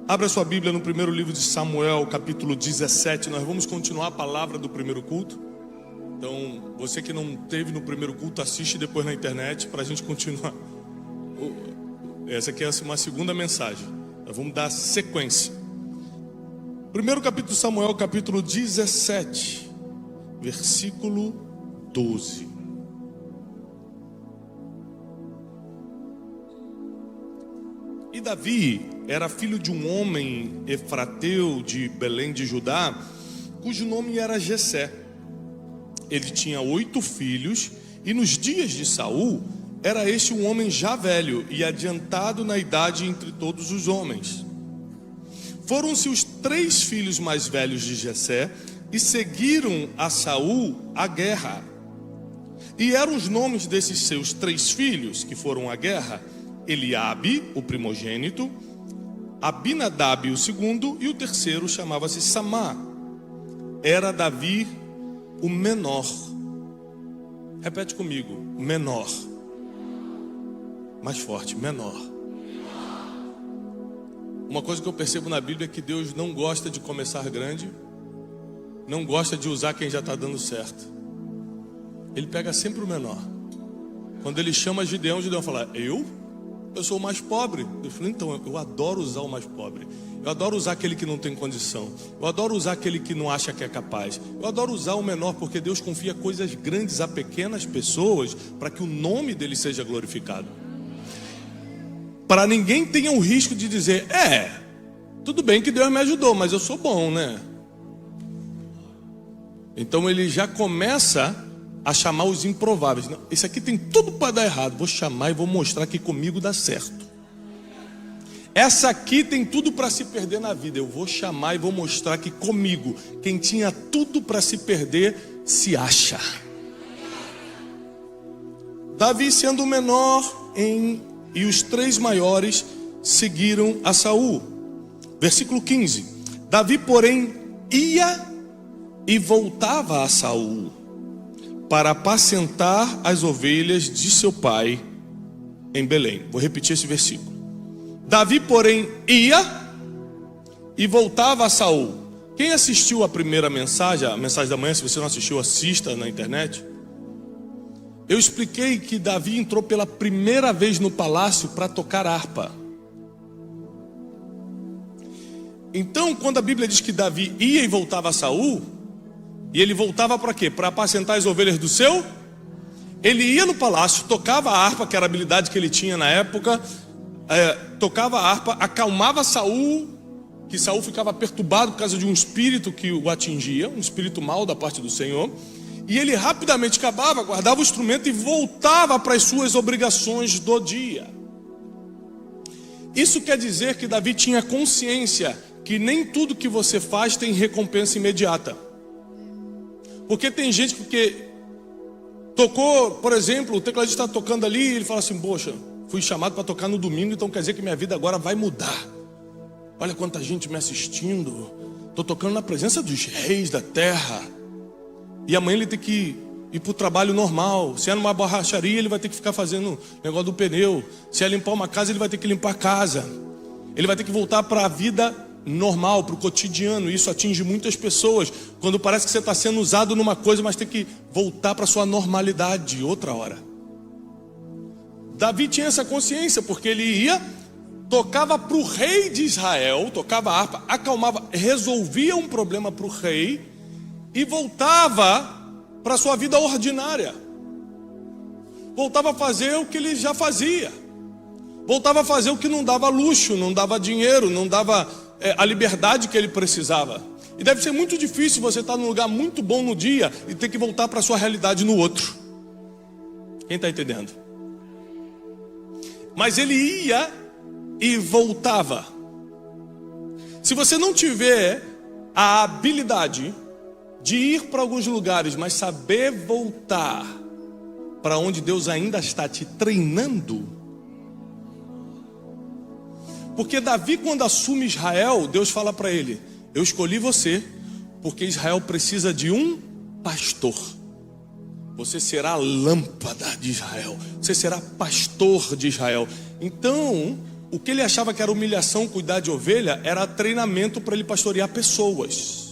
Abra sua Bíblia no primeiro livro de Samuel, capítulo 17. Nós vamos continuar a palavra do primeiro culto. Então, você que não teve no primeiro culto, assiste depois na internet para a gente continuar. Essa aqui é uma segunda mensagem. Nós vamos dar sequência. Primeiro capítulo de Samuel, capítulo 17, versículo 12. E Davi era filho de um homem efrateu de Belém de Judá, cujo nome era Jessé. Ele tinha 8 filhos, e nos dias de Saul, era este um homem já velho e adiantado na idade entre todos os homens. Foram-se os 3 filhos mais velhos de Jessé, e seguiram a Saul à guerra. E eram os nomes desses seus 3 filhos que foram à guerra: Eliabe, o primogênito, Abinadab, o segundo, e o terceiro chamava-se Samá. Era Davi o menor. Repete comigo: menor. Mais forte: menor. Uma coisa que eu percebo na Bíblia é que Deus não gosta de começar grande, não gosta de usar quem já está dando certo. Ele pega sempre o menor. Quando ele chama Gideão, Gideão fala: eu sou o mais pobre. Eu falei: então, eu adoro usar o mais pobre. Eu adoro usar aquele que não tem condição. Eu adoro usar aquele que não acha que é capaz. Eu adoro usar o menor, porque Deus confia coisas grandes a pequenas pessoas, para que o nome dele seja glorificado. Para ninguém tenha o risco de dizer: tudo bem que Deus me ajudou, mas eu sou bom, né? Então ele já começa a chamar os improváveis. Não, esse aqui tem tudo para dar errado. Vou chamar e vou mostrar que comigo dá certo. Essa aqui tem tudo para se perder na vida. Eu vou chamar e vou mostrar que comigo, quem tinha tudo para se perder, se acha. Davi sendo o menor e os 3 maiores seguiram a Saul. Versículo 15. Davi, porém, ia e voltava a Saul para apacentar as ovelhas de seu pai em Belém. Vou repetir esse versículo. Davi, porém, ia e voltava a Saul. Quem assistiu a primeira mensagem, a mensagem da manhã, se você não assistiu, assista na internet. Eu expliquei que Davi entrou pela primeira vez no palácio para tocar harpa. Então, quando a Bíblia diz que Davi ia e voltava a Saul, e ele voltava para quê? Para apacentar as ovelhas do seu? Ele ia no palácio, tocava a harpa, que era a habilidade que ele tinha na época, tocava a harpa, acalmava Saul, que Saul ficava perturbado por causa de um espírito que o atingia, um espírito mau da parte do Senhor, e ele rapidamente acabava, guardava o instrumento e voltava para as suas obrigações do dia. Isso quer dizer que Davi tinha consciência que nem tudo que você faz tem recompensa imediata. Porque tem gente que tocou, por exemplo, o tecladista está tocando ali, e ele fala assim: poxa, fui chamado para tocar no domingo, então quer dizer que minha vida agora vai mudar. Olha quanta gente me assistindo, estou tocando na presença dos reis da terra. E amanhã ele tem que ir para o trabalho normal. Se é numa borracharia, ele vai ter que ficar fazendo negócio do pneu. Se é limpar uma casa, ele vai ter que limpar a casa. Ele vai ter que voltar para a vida normal, para o cotidiano. Isso atinge muitas pessoas, quando parece que você está sendo usado numa coisa, mas tem que voltar para a sua normalidade outra hora. Davi tinha essa consciência, porque ele ia, tocava para o rei de Israel, tocava a harpa, acalmava, resolvia um problema para o rei e voltava para a sua vida ordinária. Voltava a fazer o que ele já fazia. Voltava a fazer o que não dava luxo, não dava dinheiro, não dava a liberdade que ele precisava. E deve ser muito difícil você estar num lugar muito bom no dia e ter que voltar para a sua realidade no outro. Quem está entendendo? Mas ele ia e voltava. Se você não tiver a habilidade de ir para alguns lugares, mas saber voltar para onde Deus ainda está te treinando. Porque Davi, quando assume Israel, Deus fala para ele: eu escolhi você, porque Israel precisa de um pastor. Você será a lâmpada de Israel, você será pastor de Israel. Então, o que ele achava que era humilhação, cuidar de ovelha, era treinamento para ele pastorear pessoas.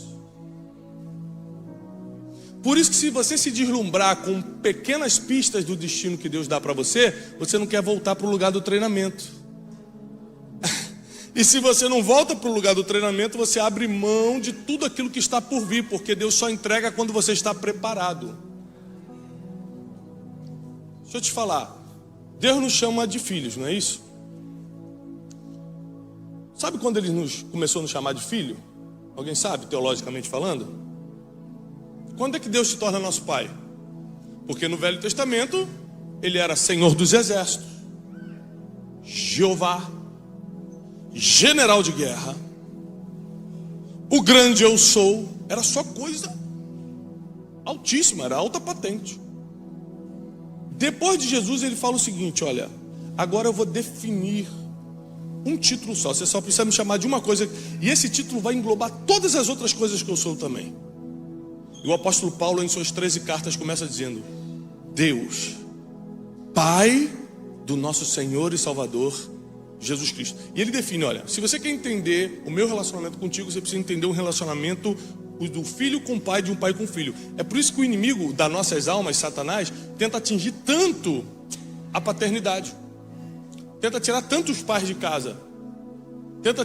Por isso que se você se deslumbrar com pequenas pistas do destino que Deus dá para você, você não quer voltar para o lugar do treinamento. E se você não volta para o lugar do treinamento, você abre mão de tudo aquilo que está por vir, porque Deus só entrega quando você está preparado. Deixa eu te falar, Deus nos chama de filhos, não é isso? Sabe quando Ele começou a nos chamar de filho? Alguém sabe, teologicamente falando? Quando é que Deus se torna nosso pai? Porque no Velho Testamento, Ele era Senhor dos Exércitos, Jeová, general de guerra, o grande eu sou, era só coisa altíssima, era alta patente. Depois de Jesus, Ele fala o seguinte: olha, agora eu vou definir um título só, você só precisa me chamar de uma coisa, e esse título vai englobar todas as outras coisas que eu sou também. E o apóstolo Paulo, em suas 13 cartas, começa dizendo: Deus, Pai do nosso Senhor e Salvador Jesus Cristo. E ele define: olha, se você quer entender o meu relacionamento contigo, você precisa entender um relacionamento do filho com o pai, de um pai com o filho. É por isso que o inimigo das nossas almas, Satanás, tenta atingir tanto a paternidade, tenta tirar tantos pais de casa, tenta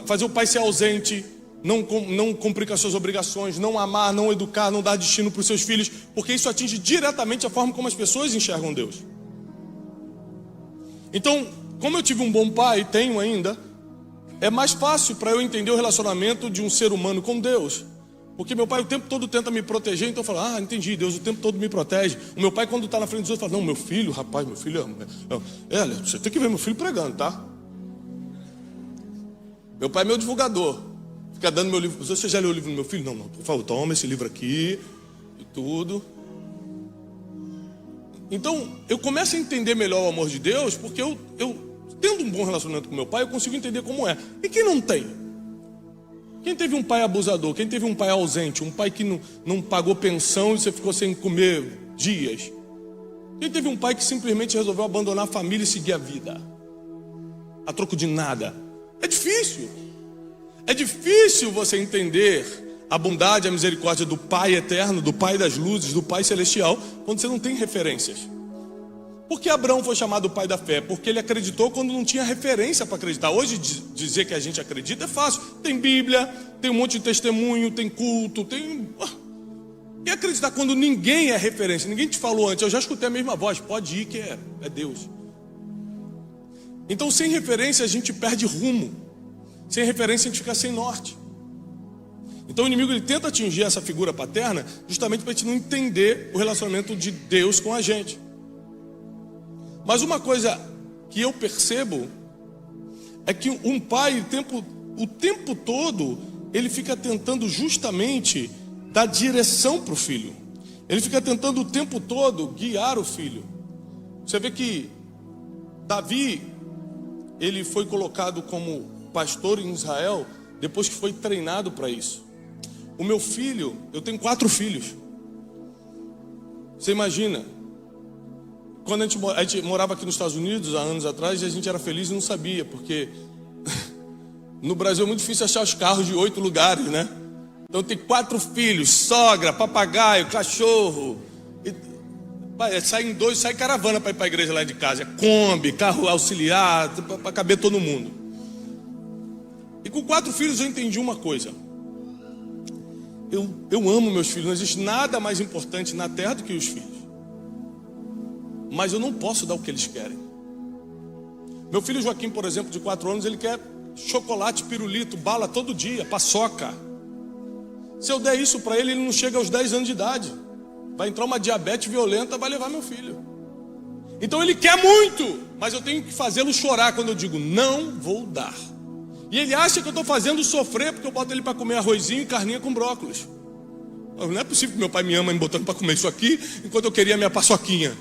fazer o pai ser ausente, não cumprir com as suas obrigações, não amar, não educar, não dar destino para os seus filhos, porque isso atinge diretamente a forma como as pessoas enxergam Deus. Então, como eu tive um bom pai, e tenho ainda, é mais fácil para eu entender o relacionamento de um ser humano com Deus. Porque meu pai o tempo todo tenta me proteger, então eu falo: ah, entendi, Deus o tempo todo me protege. O meu pai, quando está na frente dos outros, fala: não, meu filho, rapaz, meu filho você tem que ver meu filho pregando, tá? Meu pai é meu divulgador, fica dando meu livro. Você já leu o livro do meu filho? Não, por favor, toma esse livro aqui e tudo. Então, eu começo a entender melhor o amor de Deus, porque eu tendo um bom relacionamento com meu pai, eu consigo entender como é. E quem não tem? Quem teve um pai abusador? Quem teve um pai ausente? Um pai que não pagou pensão e você ficou sem comer dias? Quem teve um pai que simplesmente resolveu abandonar a família e seguir a vida a troco de nada? É difícil. É difícil você entender a bondade e a misericórdia do Pai eterno, do Pai das luzes, do Pai celestial, quando você não tem referências. Por que Abraão foi chamado pai da fé? Porque ele acreditou quando não tinha referência para acreditar. Hoje dizer que a gente acredita é fácil. Tem Bíblia, tem um monte de testemunho, tem culto, tem... E acreditar quando ninguém é referência, ninguém te falou antes. Eu já escutei a mesma voz, pode ir que é Deus. Então, sem referência a gente perde rumo. Sem referência a gente fica sem norte. Então o inimigo ele tenta atingir essa figura paterna justamente para a gente não entender o relacionamento de Deus com a gente. Mas uma coisa que eu percebo é que um pai o tempo todo ele fica tentando justamente dar direção para o filho. Ele fica tentando o tempo todo guiar o filho. Você vê que Davi, ele foi colocado como pastor em Israel depois que foi treinado para isso. O meu filho, eu tenho 4 filhos. Você imagina? Quando a gente morava aqui nos Estados Unidos há anos atrás, a gente era feliz e não sabia, porque no Brasil é muito difícil achar os carros de 8 lugares, né? Então tem 4 filhos, sogra, papagaio, cachorro. Sai em 2, sai caravana para ir para a igreja lá de casa. É Kombi, carro auxiliar, para caber todo mundo. E com 4 filhos eu entendi uma coisa. Eu amo meus filhos, não existe nada mais importante na terra do que os filhos. Mas eu não posso dar o que eles querem. Meu filho Joaquim, por exemplo, de 4 anos, ele quer chocolate, pirulito, bala todo dia, paçoca. Se eu der isso para ele, ele não chega aos 10 anos de idade. Vai entrar uma diabetes violenta, vai levar meu filho. Então ele quer muito, mas eu tenho que fazê-lo chorar quando eu digo, não vou dar. E ele acha que eu estou fazendo sofrer porque eu boto ele para comer arrozinho e carninha com brócolis. Não é possível que meu pai me ama me botando para comer isso aqui, enquanto eu queria minha paçoquinha.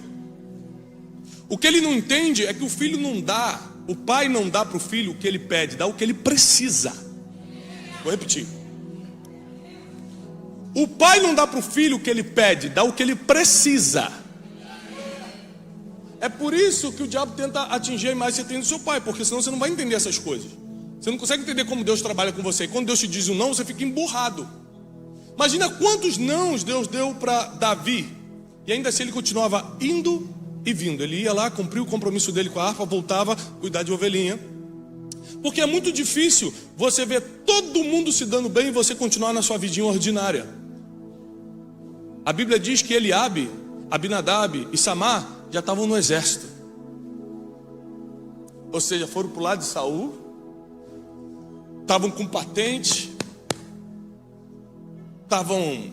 O que ele não entende é que o filho não dá, o pai não dá para o filho o que ele pede, dá o que ele precisa. Vou repetir. O pai não dá para o filho o que ele pede, dá o que ele precisa. É por isso que o diabo tenta atingir a imagem que você tem do seu pai, porque senão você não vai entender essas coisas. Você não consegue entender como Deus trabalha com você. E quando Deus te diz um não, você fica emburrado. Imagina quantos nãos Deus deu para Davi. E ainda assim ele continuava indo e vindo. Ele ia lá, cumpria o compromisso dele com a harpa, voltava, cuidar de ovelhinha. Porque é muito difícil você ver todo mundo se dando bem e você continuar na sua vidinha ordinária. A Bíblia diz que Eliabe, Abinadab e Samar já estavam no exército. Ou seja, foram para o lado de Saul, estavam com patente, estavam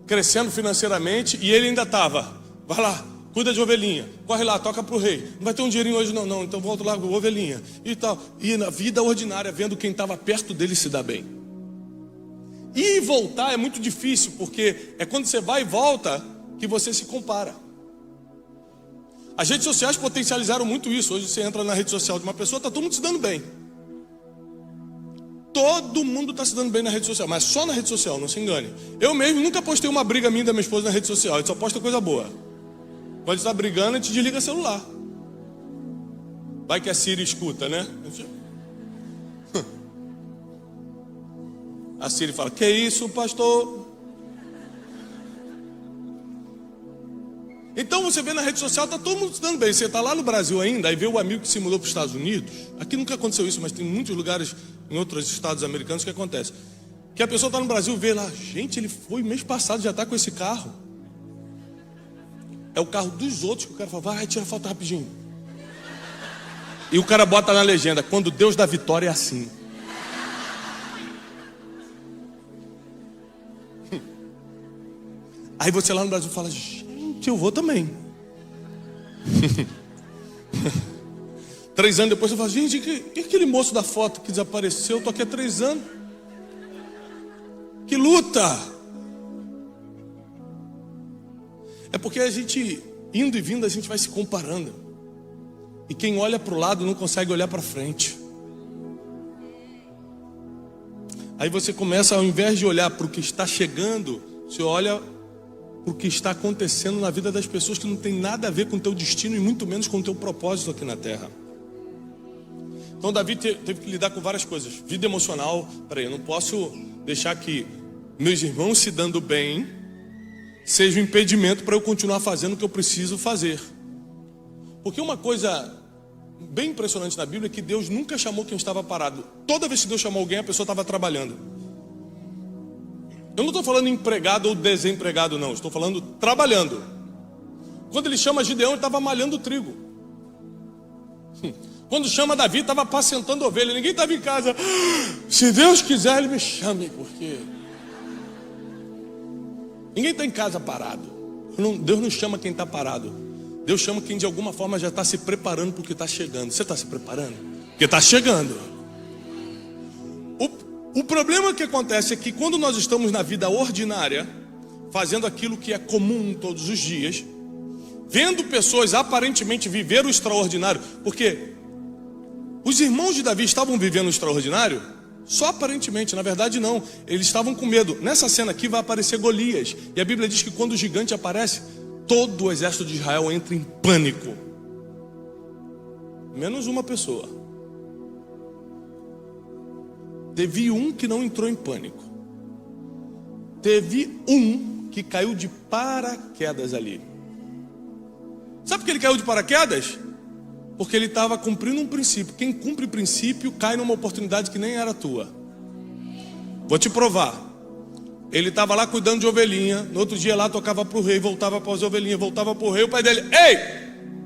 crescendo financeiramente, e ele ainda estava, vai lá, cuida de ovelhinha, corre lá, toca para o rei, não vai ter um dinheirinho hoje não, então volta lá com ovelhinha, e tal, e na vida ordinária, vendo quem estava perto dele se dar bem. E voltar é muito difícil, porque é quando você vai e volta, que você se compara. As redes sociais potencializaram muito isso. Hoje você entra na rede social de uma pessoa, está todo mundo se dando bem. Todo mundo está se dando bem na rede social, mas só na rede social, não se engane. Eu mesmo nunca postei uma briga minha da minha esposa na rede social, a gente só posta coisa boa. Quando está brigando, a gente desliga o celular. Vai que a Siri escuta, né? A Siri fala, que isso, pastor? Então você vê na rede social, está todo mundo se dando bem. Você está lá no Brasil ainda, aí vê o amigo que se mudou para os Estados Unidos. Aqui nunca aconteceu isso, mas tem muitos lugares em outros estados americanos que acontece. Que a pessoa está no Brasil e vê lá, gente, ele foi mês passado, já está com esse carro. É o carro dos outros que o cara fala, vai, tira foto rapidinho. E o cara bota na legenda, quando Deus dá vitória é assim. Aí você lá no Brasil fala, eu vou também. 3 anos depois você fala, gente, e aquele moço da foto que desapareceu? Eu tô aqui há 3 anos. Que luta! É porque a gente, indo e vindo, a gente vai se comparando. E quem olha para o lado não consegue olhar para frente. Aí você começa, ao invés de olhar para o que está chegando, você olha o que está acontecendo na vida das pessoas que não tem nada a ver com o teu destino e muito menos com o teu propósito aqui na terra. Então Davi teve que lidar com várias coisas. Vida emocional, eu não posso deixar que meus irmãos se dando bem seja um impedimento para eu continuar fazendo o que eu preciso fazer. Porque uma coisa bem impressionante na Bíblia é que Deus nunca chamou quem estava parado. Toda vez que Deus chamou alguém, a pessoa estava trabalhando. Eu não estou falando empregado ou desempregado, não. Estou falando trabalhando. Quando ele chama Gideão, ele estava malhando trigo. Quando chama Davi, estava apacentando ovelha. Ninguém estava em casa. Se Deus quiser, ele me chame, porque... Ninguém está em casa parado. Deus não chama quem está parado. Deus chama quem de alguma forma já está se preparando para o que está chegando. Você está se preparando? Porque está chegando. O problema que acontece é que quando nós estamos na vida ordinária, fazendo aquilo que é comum todos os dias, vendo pessoas aparentemente viver o extraordinário, porque os irmãos de Davi estavam vivendo o extraordinário, só aparentemente, na verdade não, eles estavam com medo. Nessa cena aqui vai aparecer Golias, e a Bíblia diz que quando o gigante aparece, todo o exército de Israel entra em pânico, menos uma pessoa. Teve um que não entrou em pânico. Teve um que caiu de paraquedas ali. Sabe por que ele caiu de paraquedas? Porque ele estava cumprindo um princípio. Quem cumpre princípio cai numa oportunidade que nem era tua. Vou te provar. Ele estava lá cuidando de ovelhinha. No outro dia lá tocava para o rei, voltava para as ovelhinhas, voltava para o rei. O pai dele, ei,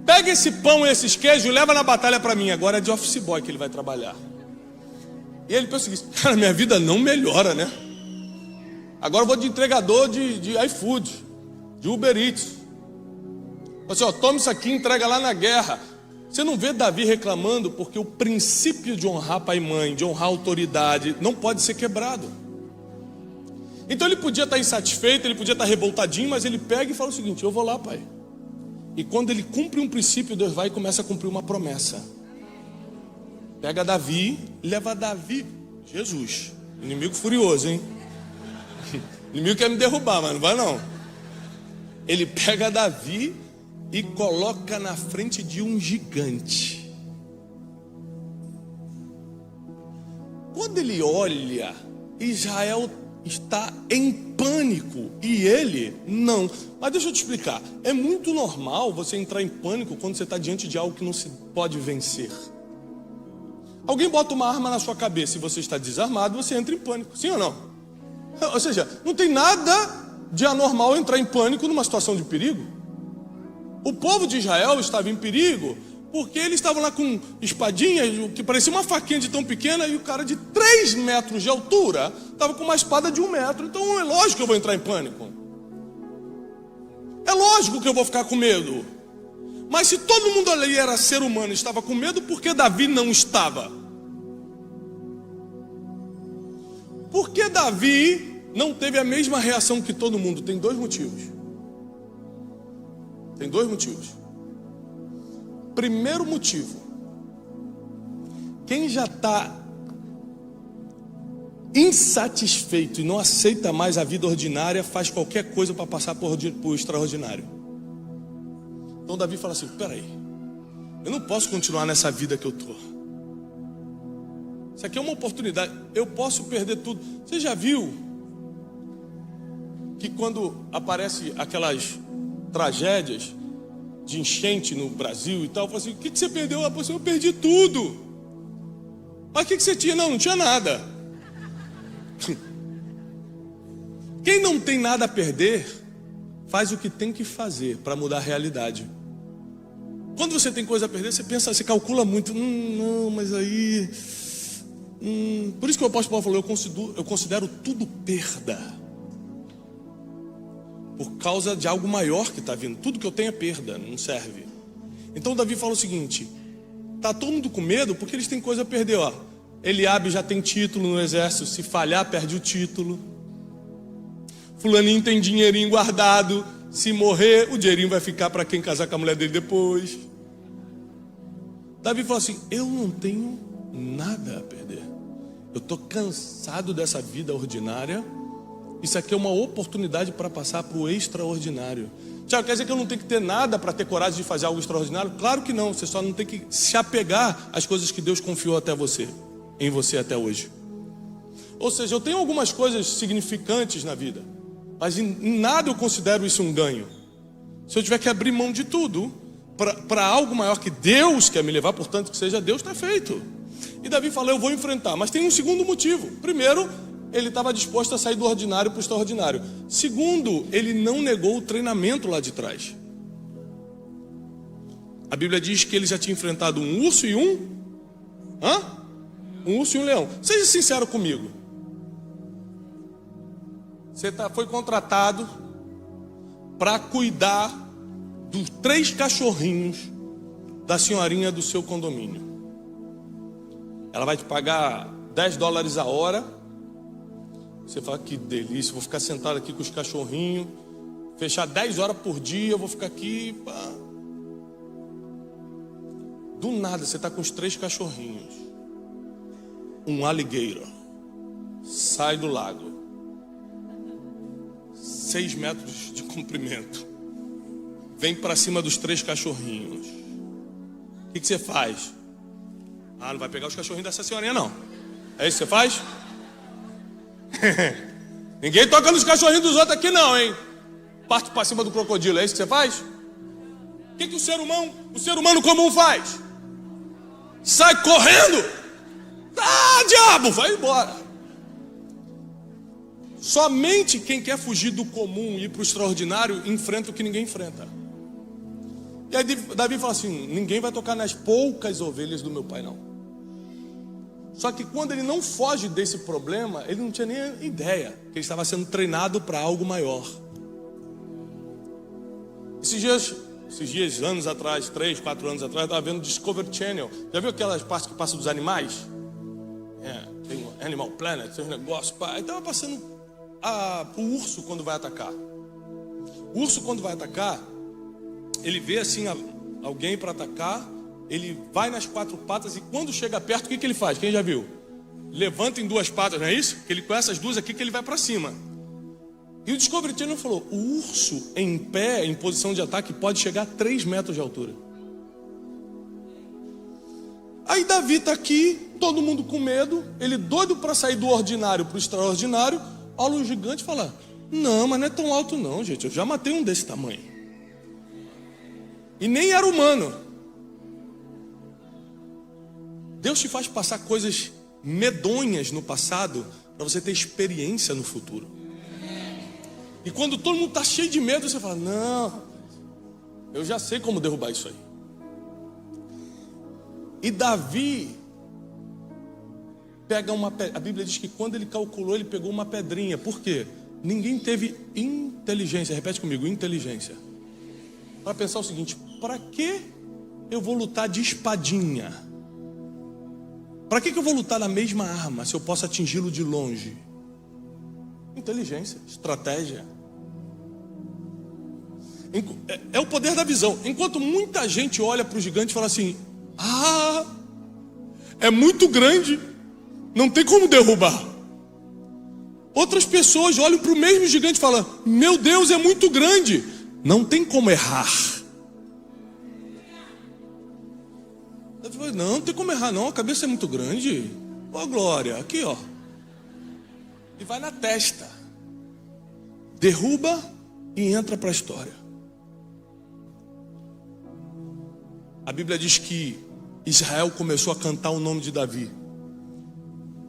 pega esse pão e esses queijos e leva na batalha para mim. Agora é de office boy que ele vai trabalhar. E ele pensa o seguinte, cara, minha vida não melhora, né? Agora eu vou de entregador de iFood, de Uber Eats. Assim, toma isso aqui, entrega lá na guerra. Você não vê Davi reclamando porque o princípio de honrar pai e mãe, de honrar a autoridade, não pode ser quebrado. Então ele podia estar insatisfeito, ele podia estar revoltadinho, mas ele pega e fala o seguinte, eu vou lá, pai. E quando ele cumpre um princípio, Deus vai e começa a cumprir uma promessa. Pega Davi, leva Davi, Jesus, inimigo furioso, hein? Inimigo quer me derrubar, mas não vai não. Ele pega Davi e coloca na frente de um gigante. Quando ele olha, Israel está em pânico e ele não. Mas deixa eu te explicar, é muito normal você entrar em pânico quando você está diante de algo que não se pode vencer. Alguém bota uma arma na sua cabeça e você está desarmado, você entra em pânico, sim ou não? Ou seja, não tem nada de anormal entrar em pânico numa situação de perigo. O povo de Israel estava em perigo porque eles estavam lá com espadinhas que parecia uma faquinha de tão pequena, e o cara de 3 metros de altura estava com uma espada de 1 metro. Então é lógico que eu vou entrar em pânico. É lógico que eu vou ficar com medo. Mas se todo mundo ali era ser humano e estava com medo, por que Davi não estava? Por que Davi não teve a mesma reação que todo mundo? Tem 2 motivos. Tem 2 motivos. Primeiro motivo: quem já está insatisfeito e não aceita mais a vida ordinária, faz qualquer coisa para passar por extraordinário. Então Davi fala assim: peraí, eu não posso continuar nessa vida que eu estou. Isso aqui é uma oportunidade, eu posso perder tudo. Você já viu que quando aparece aquelas tragédias de enchente no Brasil e tal, fala assim: o que você perdeu? Eu perdi tudo. Mas o que você tinha? Não tinha nada. Quem não tem nada a perder, faz o que tem que fazer para mudar a realidade. Quando você tem coisa a perder, você pensa, você calcula muito. Não, mas aí... Por isso que o apóstolo Paulo falou: eu considero tudo perda, por causa de algo maior que está vindo. Tudo que eu tenho é perda, não serve. Então Davi fala o seguinte: está todo mundo com medo porque eles têm coisa a perder. Ó, Eliabe já tem título no exército, se falhar perde o título. Fulaninho tem dinheirinho guardado, se morrer o dinheirinho vai ficar para quem casar com a mulher dele depois. Davi fala assim: eu não tenho nada a perder. Eu estou cansado dessa vida ordinária. Isso aqui é uma oportunidade para passar para o extraordinário. Tiago, quer dizer que eu não tenho que ter nada para ter coragem de fazer algo extraordinário? Claro que não, você só não tem que se apegar às coisas que Deus confiou em você até hoje. Ou seja, eu tenho algumas coisas significantes na vida, mas em nada eu considero isso um ganho. Se eu tiver que abrir mão de tudo para algo maior que Deus quer me levar, portanto que seja Deus, está feito. E Davi fala: eu vou enfrentar. Mas tem um segundo motivo. Primeiro, ele estava disposto a sair do ordinário para o extraordinário. Segundo, ele não negou o treinamento lá de trás. A Bíblia diz que ele já tinha enfrentado um urso e um urso e um leão. Seja sincero comigo. Você foi contratado para cuidar dos 3 cachorrinhos da senhorinha do seu condomínio. Ela vai te pagar $10 a hora. Você fala: que delícia, vou ficar sentado aqui com os cachorrinhos, fechar 10 horas por dia, eu vou ficar aqui. Pá. Do nada, você está com os 3 cachorrinhos. Um alligator sai do lago, 6 metros de comprimento, vem para cima dos 3 cachorrinhos. O que você faz? Não vai pegar os cachorrinhos dessa senhorinha, não. É isso que você faz? Ninguém toca nos cachorrinhos dos outros aqui, não, hein? Parte para cima do crocodilo, é isso que você faz? O que o ser humano comum faz? Sai correndo! Diabo, vai embora. Somente quem quer fugir do comum e ir para o extraordinário enfrenta o que ninguém enfrenta. E aí Davi fala assim: ninguém vai tocar nas poucas ovelhas do meu pai, não. Só que quando ele não foge desse problema, ele não tinha nem ideia que ele estava sendo treinado para algo maior. Esses dias, anos atrás, 3, 4 anos atrás, eu estava vendo Discovery Channel. Já viu aquelas partes que passam dos animais? Tem Animal Planet, tem um negócio. Aí estava passando o urso quando vai atacar. O urso quando vai atacar, ele vê assim alguém para atacar, ele vai nas 4 patas e quando chega perto, o que ele faz? Quem já viu? Levanta em 2 patas, não é isso? Que ele com essas 2 aqui que ele vai para cima. E o Discovery Channel falou: o urso em pé, em posição de ataque, pode chegar a 3 metros de altura. Aí Davi está aqui, todo mundo com medo, ele doido para sair do ordinário para o extraordinário. Olha o gigante e fala: não, mas não é tão alto não, gente, eu já matei um desse tamanho. E nem era humano. Deus te faz passar coisas medonhas no passado para você ter experiência no futuro. E quando todo mundo está cheio de medo, você fala: não, eu já sei como derrubar isso aí. E Davi pega uma pedra. A Bíblia diz que quando ele calculou, ele pegou uma pedrinha. Por quê? Ninguém teve inteligência. Repete comigo: inteligência. Para pensar o seguinte: para que eu vou lutar de espadinha? Para que eu vou lutar na mesma arma se eu posso atingi-lo de longe? Inteligência, estratégia. É o poder da visão. Enquanto muita gente olha para o gigante e fala assim: ah, é muito grande, não tem como derrubar. Outras pessoas olham para o mesmo gigante e falam: meu Deus, é muito grande, não tem como errar. Não tem como errar não, a cabeça é muito grande. Ó glória, aqui ó. E vai na testa. Derruba e entra para a história. A Bíblia diz que Israel começou a cantar o nome de Davi.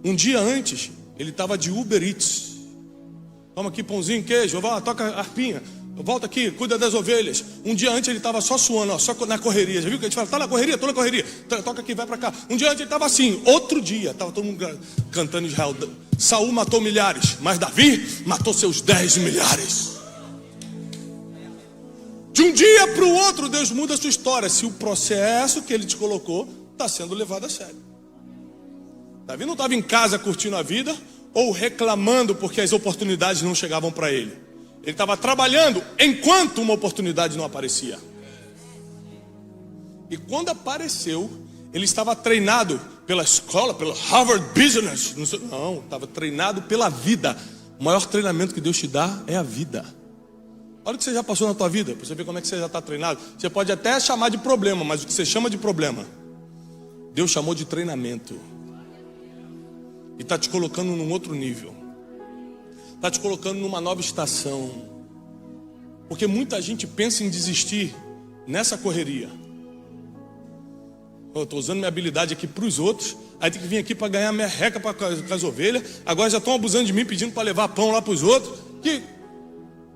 Um dia antes, ele estava de Uber Eats. Toma aqui pãozinho, queijo, vai, toca a arpinha. Volta aqui, cuida das ovelhas. Um dia antes ele estava só suando, ó, só na correria. Já viu que a gente fala: tá na correria, tô na correria. Toca aqui, vai para cá. Um dia antes ele estava assim. Outro dia, estava todo mundo cantando Israel. Saul matou milhares, mas Davi matou seus 10 milhares. De um dia para o outro, Deus muda a sua história, se o processo que Ele te colocou está sendo levado a sério. Davi não estava em casa curtindo a vida ou reclamando porque as oportunidades não chegavam para ele. Ele estava trabalhando enquanto uma oportunidade não aparecia. E quando apareceu, ele estava treinado pela escola, pelo Harvard Business. Não, estava treinado pela vida. O maior treinamento que Deus te dá é a vida. Olha o que você já passou na tua vida, para você ver como é que você já está treinado. Você pode até chamar de problema, mas o que você chama de problema, Deus chamou de treinamento. E está te colocando num outro nível. Está te colocando numa nova estação. Porque muita gente pensa em desistir nessa correria. Eu estou usando minha habilidade aqui para os outros, aí tem que vir aqui para ganhar merreca com as ovelhas. Agora já estão abusando de mim, pedindo para levar pão lá para os outros. Que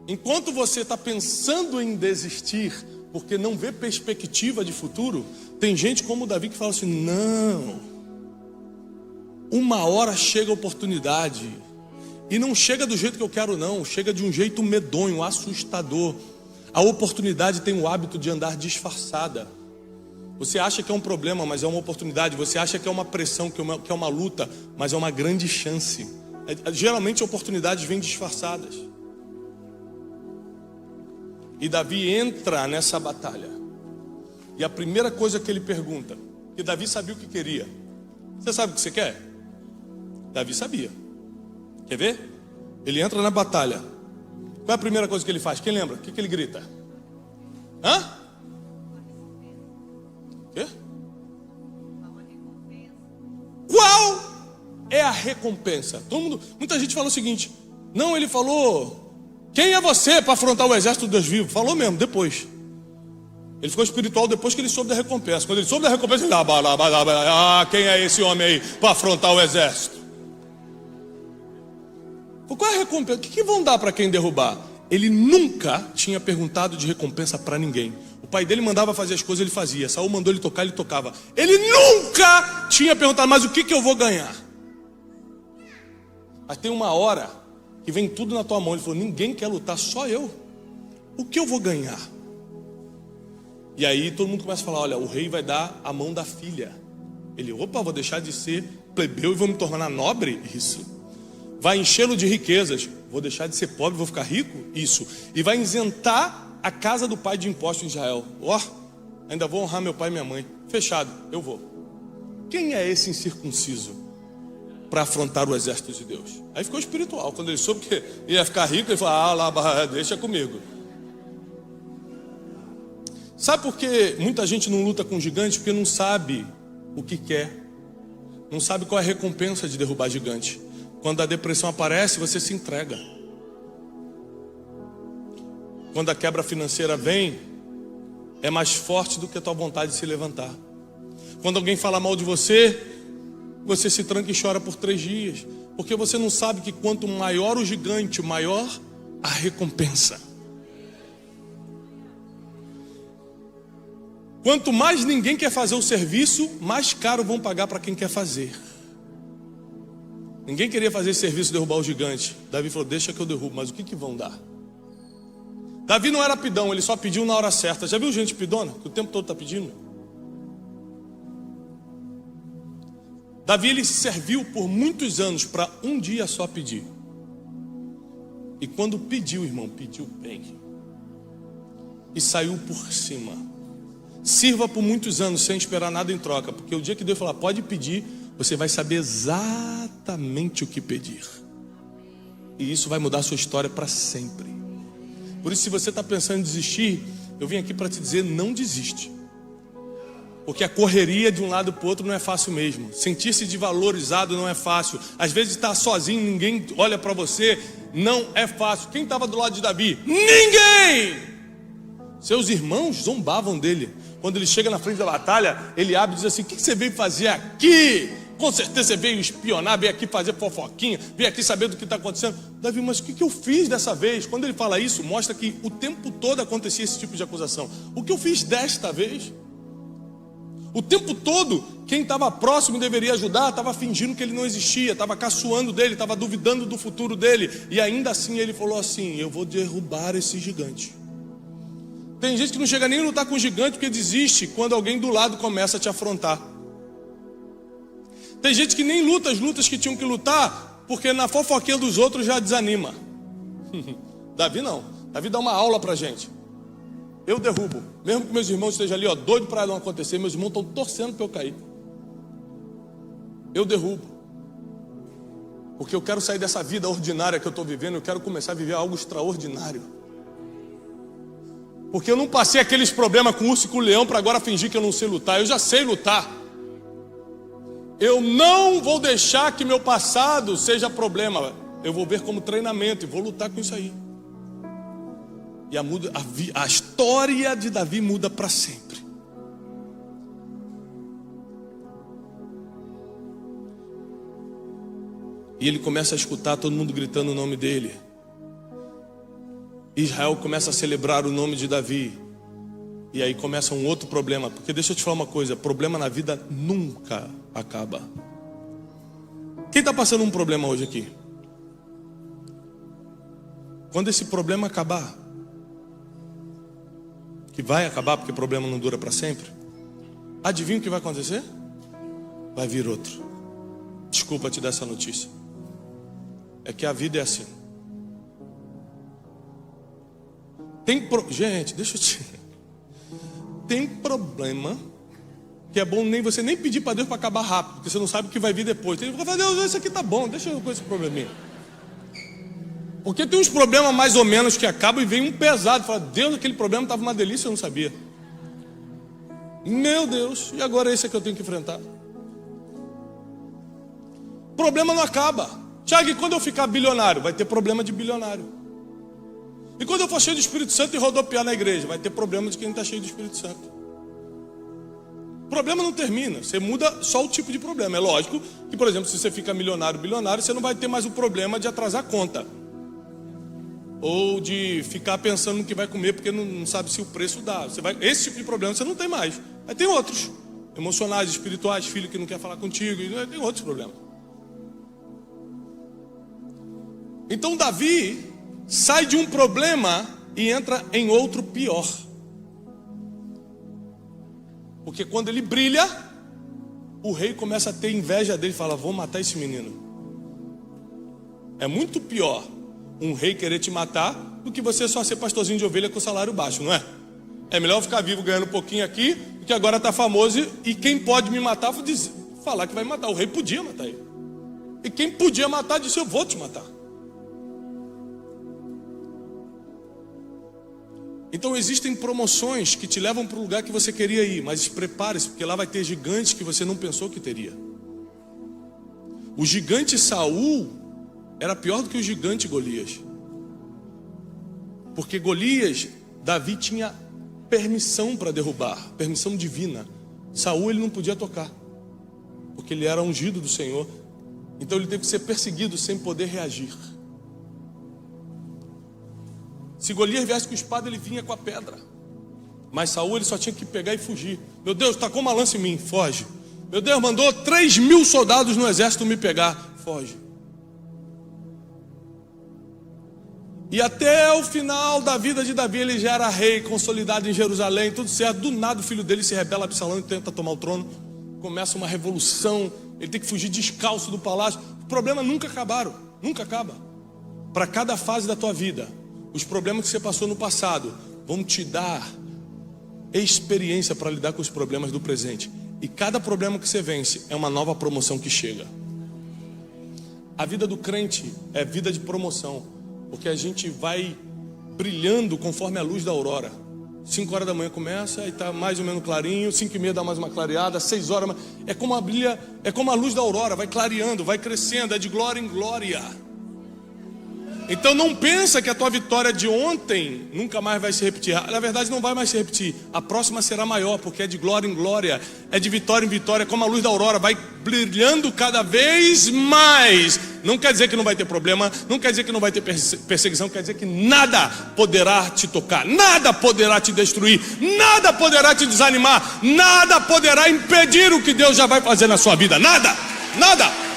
enquanto você está pensando em desistir, porque não vê perspectiva de futuro, tem gente como o Davi que fala assim: não, uma hora chega a oportunidade. E não chega do jeito que eu quero não, chega de um jeito medonho, assustador. A oportunidade tem o hábito de andar disfarçada. Você acha que é um problema, mas é uma oportunidade. Você acha que é uma pressão, que é uma luta, mas é uma grande chance. Geralmente oportunidades vêm disfarçadas. E Davi entra nessa batalha. E a primeira coisa que ele pergunta, que Davi sabia o que queria: você sabe o que você quer? Davi sabia. Quer ver? Ele entra na batalha. Qual é a primeira coisa que ele faz? Quem lembra? O que ele grita? Hã? Quê? Qual é a recompensa? Muita gente fala o seguinte: não, ele falou: quem é você para afrontar o exército dos Deus vivos? Falou mesmo, depois. Ele ficou espiritual depois que ele soube da recompensa. Quando ele soube da recompensa, ele quem é esse homem aí para afrontar o exército? Qual é a recompensa? O que vão dar para quem derrubar? Ele nunca tinha perguntado de recompensa para ninguém. O pai dele mandava fazer as coisas, ele fazia. Saul mandou ele tocar, ele tocava. Ele nunca tinha perguntado: mas o que eu vou ganhar? Mas tem uma hora que vem tudo na tua mão. Ele falou: ninguém quer lutar, só eu. O que eu vou ganhar? E aí todo mundo começa a falar: olha, o rei vai dar a mão da filha. Ele: opa, vou deixar de ser plebeu e vou me tornar nobre? Isso. Vai enchê-lo de riquezas. Vou deixar de ser pobre, vou ficar rico? Isso. E vai isentar a casa do pai de impostos em Israel. Ainda vou honrar meu pai e minha mãe. Fechado, eu vou. Quem é esse incircunciso? para afrontar o exército de Deus. Aí ficou espiritual. Quando ele soube que ia ficar rico, ele falou: deixa comigo. Sabe por que muita gente não luta com gigante? Porque não sabe o que quer. Não sabe qual é a recompensa de derrubar gigante. Quando a depressão aparece, você se entrega. Quando a quebra financeira vem, é mais forte do que a tua vontade de se levantar. Quando alguém fala mal de você, você se tranca e chora por 3 dias. Porque você não sabe que quanto maior o gigante, maior a recompensa. Quanto mais ninguém quer fazer o serviço, mais caro vão pagar para quem quer fazer. Ninguém queria fazer esse serviço, derrubar o gigante. Davi falou: deixa que eu derrubo, mas o que vão dar? Davi não era pidão, ele só pediu na hora certa. Já viu gente pidona, que o tempo todo está pedindo? Davi, ele serviu por muitos anos para um dia só pedir. E quando pediu, irmão, pediu bem. E saiu por cima. Sirva por muitos anos sem esperar nada em troca, porque o dia que Deus falar pode pedir, você vai saber exatamente o que pedir. E isso vai mudar a sua história para sempre. Por isso, se você está pensando em desistir, eu vim aqui para te dizer: não desiste. Porque a correria de um lado para o outro não é fácil mesmo. Sentir-se desvalorizado não é fácil. Às vezes estar sozinho, ninguém olha para você, não é fácil. Quem estava do lado de Davi? Ninguém! Seus irmãos zombavam dele. Quando ele chega na frente da batalha, ele abre e diz assim: o que você veio fazer aqui? Com certeza você veio espionar, veio aqui fazer fofoquinha, veio aqui saber do que está acontecendo. Davi, mas o que eu fiz dessa vez? Quando ele fala isso, mostra que o tempo todo acontecia esse tipo de acusação. O que eu fiz desta vez? O tempo todo, quem estava próximo e deveria ajudar, estava fingindo que ele não existia, estava caçoando dele, estava duvidando do futuro dele. E ainda assim ele falou assim: eu vou derrubar esse gigante. Tem gente que não chega nem a lutar com o gigante porque desiste quando alguém do lado começa a te afrontar. Tem gente que nem luta as lutas que tinham que lutar porque na fofoquinha dos outros já desanima. Davi não. Davi dá uma aula pra gente. Eu derrubo. Mesmo que meus irmãos estejam ali, doido para não acontecer, meus irmãos estão torcendo para eu cair. Eu derrubo. Porque eu quero sair dessa vida ordinária que eu estou vivendo, eu quero começar a viver algo extraordinário. Porque eu não passei aqueles problemas com o urso e com o leão para agora fingir que eu não sei lutar. Eu já sei lutar. Eu não vou deixar que meu passado seja problema. Eu vou ver como treinamento e vou lutar com isso aí. E a história de Davi muda para sempre. E ele começa a escutar todo mundo gritando o nome dele. Israel começa a celebrar o nome de Davi. E aí começa um outro problema. Porque deixa eu te falar uma coisa: problema na vida nunca acaba. Quem está passando um problema hoje aqui? Quando esse problema acabar, que vai acabar porque o problema não dura para sempre, adivinha o que vai acontecer? Vai vir outro. Desculpa te dar essa notícia. É que a vida é assim. Gente, deixa eu te... Tem problema que é bom você nem pedir para Deus para acabar rápido, porque você não sabe o que vai vir depois. Tem que falar: Deus, isso aqui tá bom, deixa eu com esse probleminha. Porque tem uns problemas mais ou menos que acabam e vem um pesado. Fala: Deus, aquele problema estava uma delícia, eu não sabia. Meu Deus, e agora esse é que eu tenho que enfrentar? Problema não acaba. Tiago, e quando eu ficar bilionário? Vai ter problema de bilionário. E quando eu for cheio do Espírito Santo e rodopiar na igreja? Vai ter problema de quem está cheio do Espírito Santo. O problema não termina, você muda só o tipo de problema. É lógico que, por exemplo, se você fica milionário, bilionário, você não vai ter mais o problema de atrasar a conta. Ou de ficar pensando no que vai comer porque não sabe se o preço dá. Esse tipo de problema você não tem mais. Aí tem outros, emocionais, espirituais, filho que não quer falar contigo, tem outros problemas. Então Davi sai de um problema e entra em outro pior. Porque quando ele brilha, o rei começa a ter inveja dele e fala: vou matar esse menino. É muito pior um rei querer te matar do que você só ser pastorzinho de ovelha com salário baixo, não é? É melhor ficar vivo ganhando um pouquinho aqui, porque agora está famoso e quem pode me matar falar que vai matar. O rei podia matar ele. E quem podia matar disse: eu vou te matar. Então existem promoções que te levam para o lugar que você queria ir, mas prepare-se, porque lá vai ter gigantes que você não pensou que teria. O gigante Saul era pior do que o gigante Golias. Porque Golias, Davi tinha permissão para derrubar, permissão divina. Saul ele não podia tocar, porque ele era ungido do Senhor. Então ele teve que ser perseguido sem poder reagir. Se Golias viesse com espada, ele vinha com a pedra. Mas Saul ele só tinha que pegar e fugir. Meu Deus, tacou uma lança em mim, foge. Meu Deus, mandou 3.000 soldados no exército me pegar, foge. E até o final da vida de Davi, ele já era rei, consolidado em Jerusalém, tudo certo. Do nada o filho dele se rebela, Absalão, e tenta tomar o trono. Começa uma revolução, ele tem que fugir descalço do palácio. Os problemas nunca acabaram, nunca acaba. Para cada fase da tua vida, os problemas que você passou no passado vão te dar experiência para lidar com os problemas do presente. E cada problema que você vence é uma nova promoção que chega. A vida do crente é vida de promoção, porque a gente vai brilhando conforme a luz da aurora. 5 horas da manhã começa e está mais ou menos clarinho, 5:30 dá mais uma clareada, 6 horas, é como a luz da aurora, vai clareando, vai crescendo, é de glória em glória. Então não pensa que a tua vitória de ontem nunca mais vai se repetir. Na verdade não vai mais se repetir. A próxima será maior, porque é de glória em glória, é de vitória em vitória, como a luz da aurora, vai brilhando cada vez mais. Não quer dizer que não vai ter problema, não quer dizer que não vai ter perseguição, quer dizer que nada poderá te tocar, nada poderá te destruir, nada poderá te desanimar, nada poderá impedir o que Deus já vai fazer na sua vida. Nada, nada.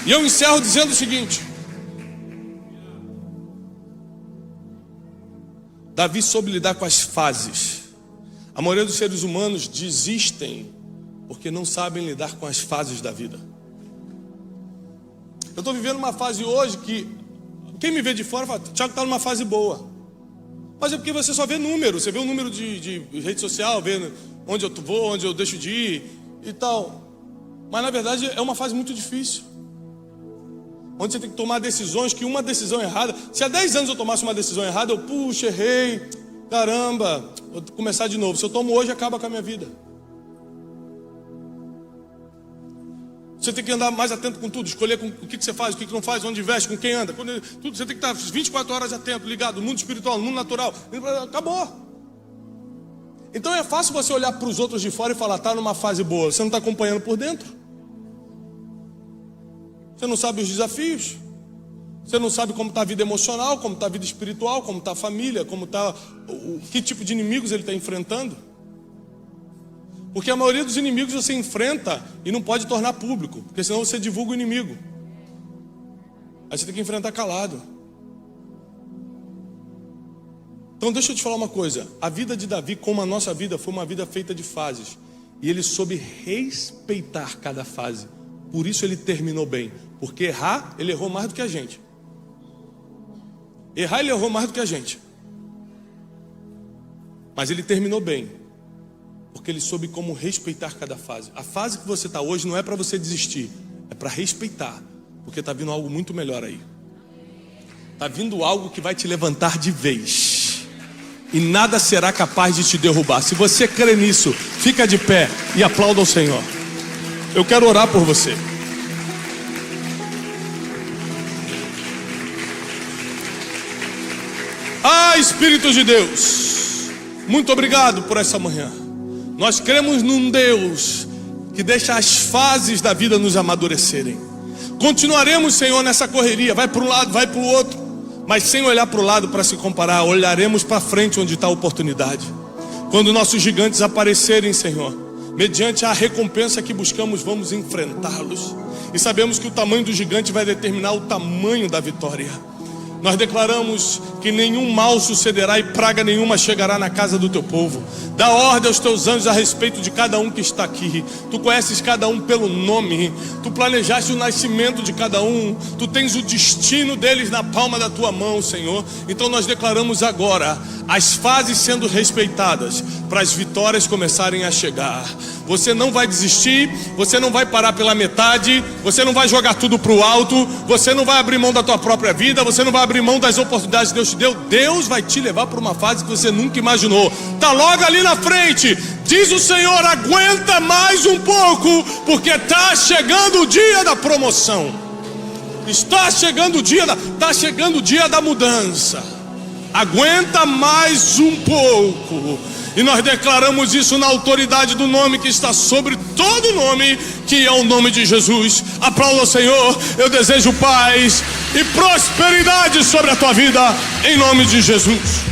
E eu encerro dizendo o seguinte: Davi soube lidar com as fases. A maioria dos seres humanos desistem porque não sabem lidar com as fases da vida. Eu estou vivendo uma fase hoje que quem me vê de fora fala: Thiago está numa fase boa. Mas é porque você só vê número. Você vê o número de rede social, vê onde eu vou, onde eu deixo de ir e tal. Mas na verdade é uma fase muito difícil, onde você tem que tomar decisões, que uma decisão errada... Se há 10 anos eu tomasse uma decisão errada, eu, puxa, errei, caramba, vou começar de novo. Se eu tomo hoje, acaba com a minha vida. Você tem que andar mais atento com tudo, escolher com o que você faz, o que não faz, onde investe, com quem anda, tudo. Você tem que estar 24 horas atento, ligado, no mundo espiritual, no mundo natural. Acabou. Então é fácil você olhar para os outros de fora e falar: está numa fase boa. Você não está acompanhando por dentro. Você não sabe os desafios. Você não sabe como está a vida emocional, como está a vida espiritual, como está a família, como está que tipo de inimigos ele está enfrentando. Porque a maioria dos inimigos você enfrenta e não pode tornar público, porque senão você divulga o inimigo. Aí você tem que enfrentar calado. Então deixa eu te falar uma coisa: a vida de Davi, como a nossa vida, foi uma vida feita de fases. E ele soube respeitar cada fase. Por isso ele terminou bem. Porque errar, ele errou mais do que a gente. Errar, ele errou mais do que a gente. Mas ele terminou bem. Porque ele soube como respeitar cada fase. A fase que você está hoje não é para você desistir. É para respeitar. Porque está vindo algo muito melhor aí. Está vindo algo que vai te levantar de vez. E nada será capaz de te derrubar. Se você crê nisso, fica de pé e aplauda ao Senhor. Eu quero orar por você. Ah, Espírito de Deus, muito obrigado por essa manhã. Nós cremos num Deus que deixa as fases da vida nos amadurecerem. Continuaremos, Senhor, nessa correria. Vai para um lado, vai para o outro, mas sem olhar para o lado para se comparar. Olharemos para frente onde está a oportunidade. Quando nossos gigantes aparecerem, Senhor, mediante a recompensa que buscamos, vamos enfrentá-los. E sabemos que o tamanho do gigante vai determinar o tamanho da vitória. Nós declaramos que nenhum mal sucederá e praga nenhuma chegará na casa do teu povo. Dá ordem aos teus anjos a respeito de cada um que está aqui. Tu conheces cada um pelo nome. Tu planejaste o nascimento de cada um. Tu tens o destino deles na palma da tua mão, Senhor. Então nós declaramos agora as fases sendo respeitadas para as vitórias começarem a chegar. Você não vai desistir, você não vai parar pela metade, você não vai jogar tudo para o alto, você não vai abrir mão da tua própria vida, você não vai abrir mão das oportunidades que Deus te deu. Deus vai te levar para uma fase que você nunca imaginou. Está logo ali na frente. Diz o Senhor, aguenta mais um pouco, porque está chegando o dia da promoção. Está chegando o dia da mudança. Aguenta mais um pouco. E nós declaramos isso na autoridade do nome que está sobre todo nome, que é o nome de Jesus. Aplauda o Senhor. Eu desejo paz e prosperidade sobre a tua vida, em nome de Jesus.